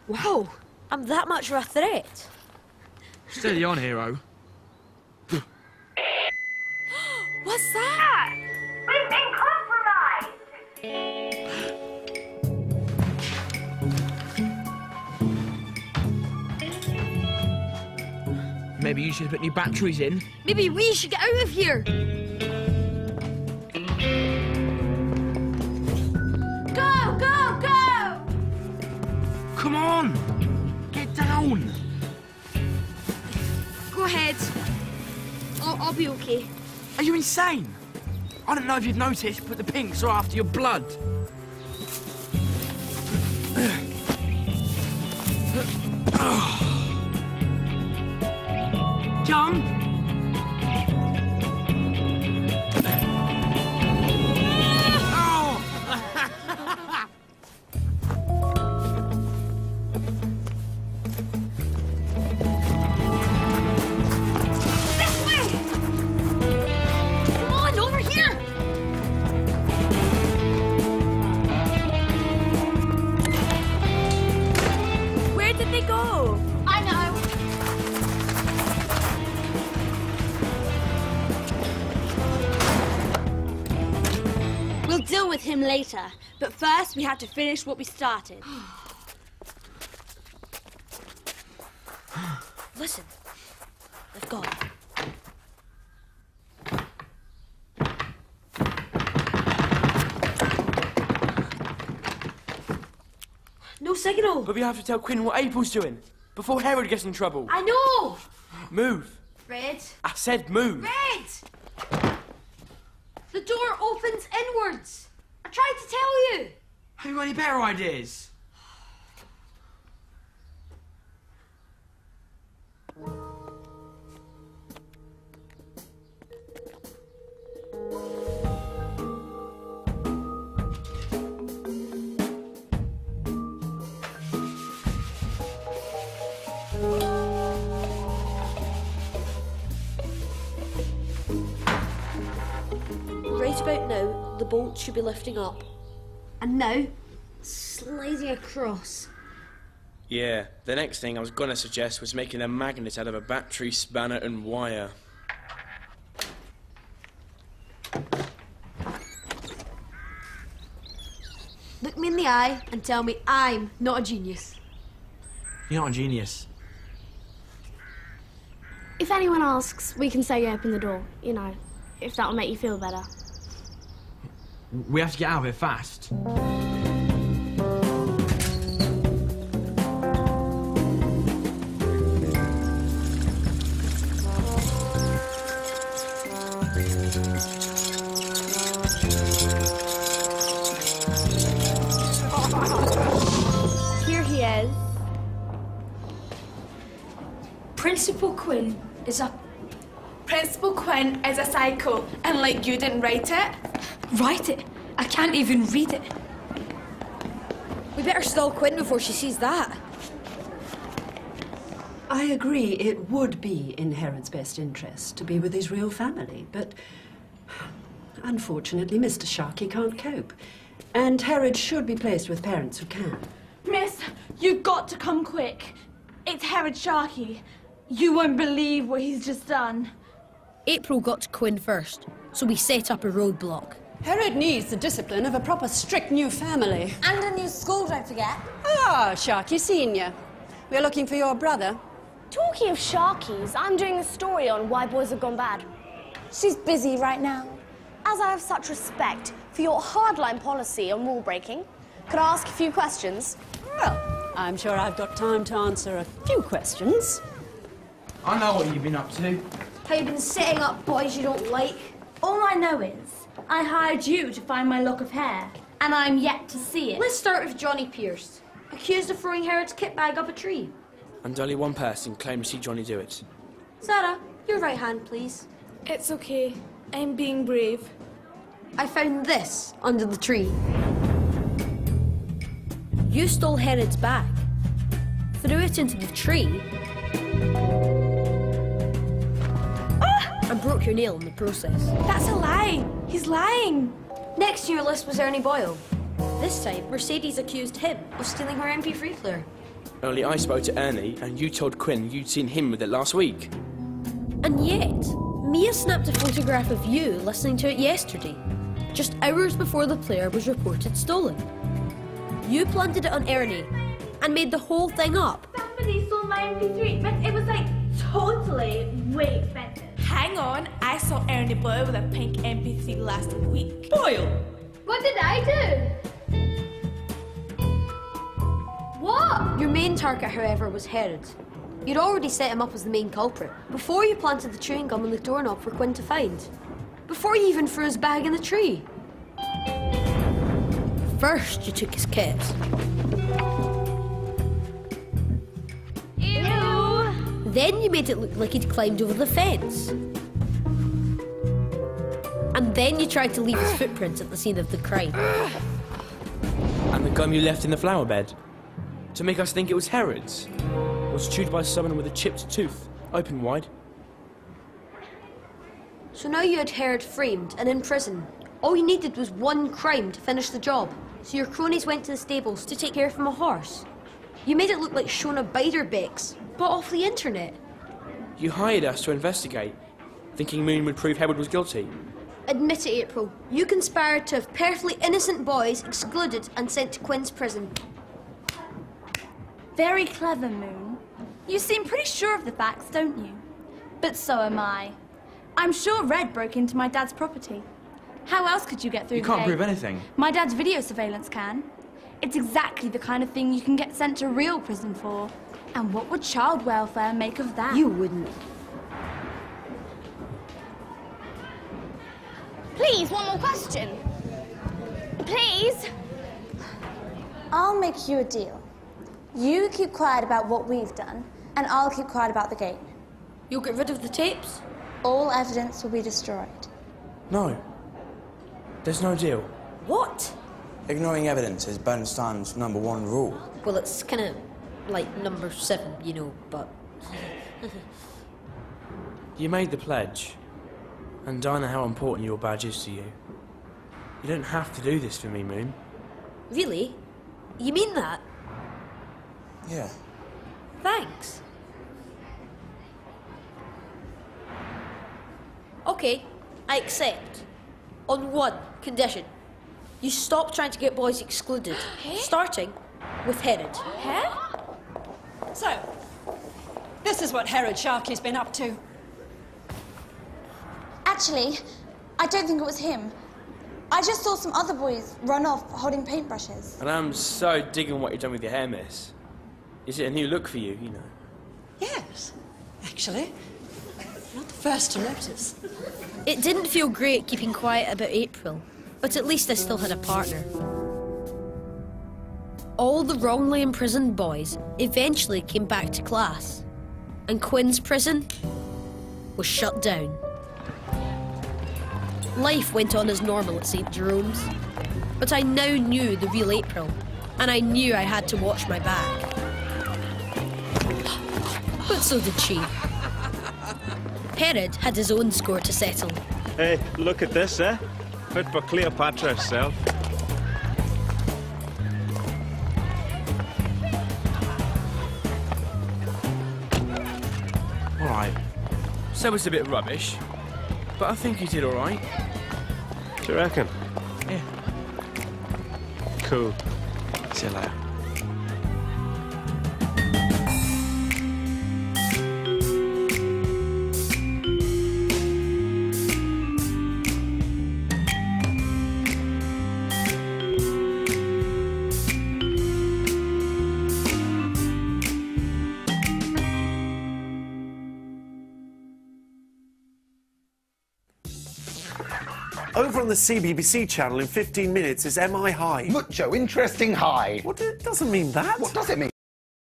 Wow, I'm that much of a threat. Steady on, hero. What's that? We've been compromised! Maybe you should put new batteries in. Maybe we should get out of here. Go, go, go! Come on! Get down! Go ahead. I'll be okay. Are you insane? I don't know if you've noticed, but the pinks are after your blood. Jump! Deal with him later, but first we have to finish what we started. Listen, they've gone. No signal. But we have to tell Quinn what April's doing before Herod gets in trouble. I know. Move. Red. I said move. Red. The door opens inwards. I tried to tell you. Have you got any better ideas? Right about now, the bolt should be lifting up. And now, sliding across. Yeah, the next thing I was gonna suggest was making a magnet out of a battery, spanner and wire. Look me in the eye and tell me I'm not a genius. You're not a genius. If anyone asks, we can say you opened the door, you know, if that'll make you feel better. We have to get out of here fast. Here he is. Principal Quinn is a psycho, and like you didn't write it? Write it? I can't even read it. We better stall Quinn before she sees that. I agree it would be in Herod's best interest to be with his real family, but unfortunately Mr. Sharkey can't cope. And Herod should be placed with parents who can. Miss, you've got to come quick. It's Herod Sharkey. You won't believe what he's just done. April got to Quinn first, so we set up a roadblock. Herod needs the discipline of a proper strict new family. And a new school, don't forget. Ah, Sharkey Senior. We're looking for your brother. Talking of Sharkies, I'm doing a story on why boys have gone bad. She's busy right now. As I have such respect for your hardline policy on rule breaking, could I ask a few questions? Well, I'm sure I've got time to answer a few questions. I know what you've been up to. How you've been setting up boys you don't like. All I know is I hired you to find my lock of hair, and I'm yet to see it. Let's start with Johnny Pierce, accused of throwing Herod's kit bag up a tree. And only one person claimed to see Johnny do it. Sarah, your right hand, please. It's okay. I'm being brave. I found this under the tree. You stole Herod's bag, threw it into the tree, and broke your nail in the process. That's a lie. He's lying. Next to your list was Ernie Boyle. This time, Mercedes accused him of stealing her MP3 player. Only I spoke to Ernie, and you told Quinn you'd seen him with it last week. And yet, Mia snapped a photograph of you listening to it yesterday, just hours before the player was reported stolen. You planted it on Ernie and made the whole thing up. Somebody stole my MP3, but it was like totally way expensive. Hang on, I saw Ernie Boyle with a pink MP3 last week. Boyle! What did I do? What? Your main target, however, was Herod. You'd already set him up as the main culprit, before you planted the chewing gum on the doorknob for Quinn to find. Before you even threw his bag in the tree. First, you took his kids. Ew! Then you made it look like he'd climbed over the fence. And then you tried to leave his footprints at the scene of the crime. And the gum you left in the flower bed. To make us think it was Herod's. Was chewed by someone with a chipped tooth, open wide. So now you had Herod framed and in prison. All you needed was one crime to finish the job. So your cronies went to the stables to take care from a horse. You made it look like Shona Biderbecks, bought off the internet. You hired us to investigate, thinking Moon would prove Herod was guilty. Admit it, April. You conspired to have perfectly innocent boys excluded and sent to Quinn's prison. Very clever, Moon. You seem pretty sure of the facts, don't you? But so am I. I'm sure Red broke into my dad's property. How else could you get through You the can't gate? prove anything. My dad's video surveillance can. It's exactly the kind of thing you can get sent to real prison for. And what would child welfare make of that? You wouldn't. Please, one more question. Please. I'll make you a deal. You keep quiet about what we've done, and I'll keep quiet about the gate. You'll get rid of the tapes? All evidence will be destroyed. No. There's no deal. What? Ignoring evidence is Bernstein's #1 rule. Well, it's kind of like number 7, you know, but... You made the pledge. And I know how important your badge is to you. You don't have to do this for me, Moon. Really? You mean that? Yeah. Thanks. Okay, I accept. On one condition. You stop trying to get boys excluded, starting with Herod. So, this is what Herod Sharkey's been up to. Actually, I don't think it was him. I just saw some other boys run off holding paintbrushes. And I'm so digging what you've done with your hair, miss. Is it a new look for you, you know? Yes, actually. Not the first to notice. It didn't feel great keeping quiet about April, but at least I still had a partner. All the wrongly imprisoned boys eventually came back to class, and Quinn's prison was shut down. Life went on as normal at St. Jerome's, but I now knew the real April, and I knew I had to watch my back. But so did she. Herod had his own score to settle. Hey, look at this, eh? Fit for Cleopatra herself. All right. So it's a bit rubbish, but I think you did all right. Do you reckon? Yeah. Cool. See you later. Over on the CBBC channel in 15 minutes is Am I High? Mucho interesting high. What? It doesn't mean that. What does it mean?